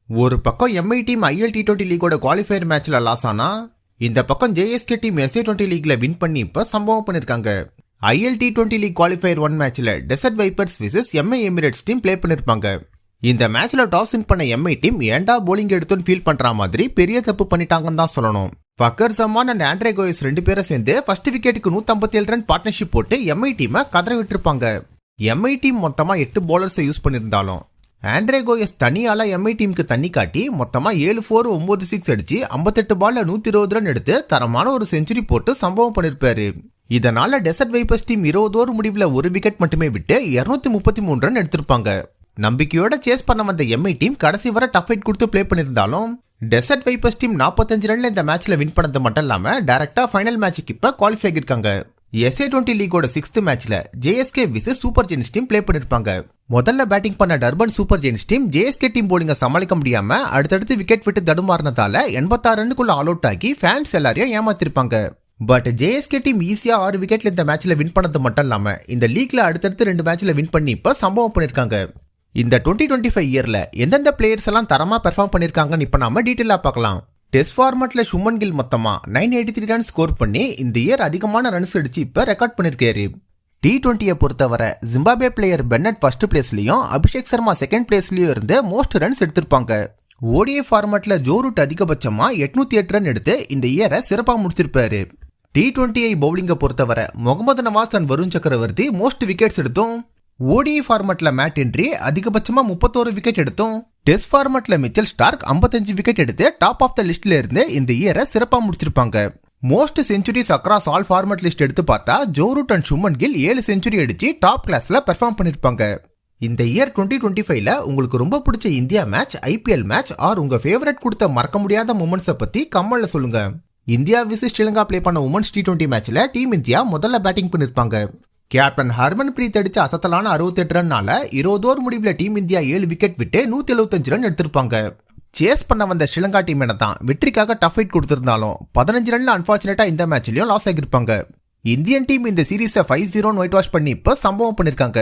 ஒரு பக்கம் MI team IL T20 லீகோட குவாலிஃபயர் மேட்ச்ல லாஸ் ஆனா, இந்த பக்கம் ஜேஎஸ்கே டீம் SA20 லீக்ல வின் பண்ணி இப்ப சம்பவம் பண்ணிருக்காங்க. ஐஎல் T20 லீக் குவாலிஃபயர் 1 மேட்ச்ல Desert Vipers vs MI Emirates team play பண்ணிருப்பாங்க. இந்த மேட்ச்ல டாஸ் வின் பண்ண எம்ஐ டீம் ஏண்டா போலிங் எடுத்துன்னு ஃபீல் பண்ற மாதிரி பெரிய தப்பு பண்ணிட்டாங்கன்னு தான் சொல்லணும். Fakhar Zaman and Andries Gous ரெண்டு பேரும் சேர்ந்து ஃபர்ஸ்ட் விக்கெட்டுக்கு 157 ரன் பார்ட்னர்ஷிப் போட்டு எம்ஐ டீமை கதற விட்டுருப்பாங்க. எம்ஐ டீம் மொத்தமா 8 பவுலர்ஸை யூஸ் பண்ணிருந்தாலும் ஆண்ட்ரே கோயஸ் தனியால எம்ஐ டீமுக்கு தண்ணி காட்டி மொத்தமா 7-4 9 6 அடிச்சு 58 பால்ல 120 ரன் எடுத்து தரமான ஒரு செஞ்சுரி போட்டு சம்பவம் பண்ணிருப்பாரு. இதனால டெசர்ட் வைப்பர்ஸ் டீம் 20 ஓவர் முடிவுல ஒரு விக்கெட் மட்டுமே விட்டு 233 ரன் எடுத்திருப்பாங்க. நம்பிக்கையோட சேஸ் பண்ண வந்த எம்ஐ டீம் கடைசி வரை டஃப் ஃபைட் கொடுத்து பிளே பண்ணிருந்தாலும் டெசர்ட் வைப்பர்ஸ் டீம் 45 ரன்ல இந்த மேட்ச்ல வின் பண்ணது மட்டும் இல்லாம டைரக்டா ஃபைனல் மேட்சுக்கு இப்ப குவாலிஃபை ஆகிருக்காங்க. SA20 லீகோட 6th மேட்ச்ல JSK vs super giants team play பண்ணிருப்பாங்க. முதல்ல பேட்டிங் பண்ண Durban super giants team JSK team போலிங்க சமாளிக்க முடியாம அடுத்தடுத்து விக்கெட் விட்டு தடுமாறினதால 86 ரன்னுக்குள்ள ஆல் அவுட் ஆகி ஃபேன்ஸ் எல்லாரையும் ஏமாத்திருப்பாங்க. பட் ஜேஎஸ்கே டீம் ஈஸியா 6 விக்கெட்ல இந்த மேட்ச்ல வின் பண்ணது மட்டும் இல்லாம இந்த லீக்ல அடுத்தடுத்து 2 மேட்ச்ல வின் பண்ணி இப்ப சம்பவம் பண்ணிருக்காங்க. இந்த 2025 இயர்ல எந்தெந்த பிளேயர்ஸ் எல்லாம் தரமா பெர்ஃபார்ம் பண்ணிருக்காங்கன்னு இப்ப நாம டீடைலா பார்க்கலாம். டெஸ்ட் ஃபார்மட்ல சுமன் கில் மொத்தமா 983 ரன் ஸ்கோர் பண்ணி இந்த இயர் அதிகமான ரன்ஸ் அடிச்சு இப்ப ரெக்கார்ட் பண்ணிருக்காரு. T20 பொறுத்தவரை ஜிம்பாப்வே பிளேயர் பென்னட் ஃபர்ஸ்ட் பிளேஸ்லயும் அபிஷேக் சர்மா செகண்ட் பிளேஸ்லயும் இருந்து மோஸ்ட் ரன்ஸ் எடுத்திருப்பாங்க. ஓடிஐ ஃபார்மட்ல ஜோ ரூட் அதிகபட்சமா 808 ரன் எடுத்து இந்த இயரை சிறப்பா முடிச்சிருப்பாரு. T20 பவுலிங்க பொறுத்தவரை Mohammed Nawaz and Varun Chakravarthy most wickets எடுத்தும், ஓடிஐ ஃபார்மட்ல மேட் ஹென்றி அதிகபட்சமா 31 விக்கெட் எடுத்தும், டெஸ்ட் ஃபார்மட்ல மிச்சல் ஸ்டார்க் 55 விக்கெட் எடுத்து டாப் ஆஃப் த லிஸ்ட்ல இருந்து இந்த இயரை சிறப்பா முடிச்சிருப்பாங்க. Most centuries across all format list எடுத்து பார்த்தா Joe Root and Shubman Gill 7 century அடிச்சு டாப் கிளாஸ்ல பெர்ஃபார்ம் பண்ணிருப்பாங்க. இந்த இயர் 2025ல உங்களுக்கு ரொம்ப பிடிச்ச India match, IPL match or உங்க ஃபேவரட் கொடுத்த மறக்க முடியாத மூமெண்ட்ஸை பத்தி கமெண்ட்ல சொல்லுங்க. இந்தியா vs ஸ்ரீலங்கா ப்ளே பண்ண உமன்ஸ் T20 மேட்ச்ல டீம் இந்தியா முதல்ல பேட்டிங் பண்ணிருப்பாங்க. கேப்டன் ஹர்மன் பிரீத் அடிச்ச அசத்தலான 68 ரன்னால 20 ஓவர் முடிவுல டீம் இந்தியா 7 விக்கெட் விட்டு 175 ரன் எடுத்திருப்பாங்க. சேஸ் பண்ண வந்த ஸ்ரீலங்கா டீம் தான் வெற்றிக்காக டஃப் ஃபைட் கொடுத்திருந்தாலும் 15 ரன்ல அன்பார்ச்சுனேட்டா இந்த மேட்ச்லயும் லாஸ் ஆகிருப்பாங்க. இந்தியன் டீம் இந்த சீரீஸை 5-0 ஒயிட் வாஷ் பண்ணி இப்ப சம்பவம் பண்ணிருக்காங்க.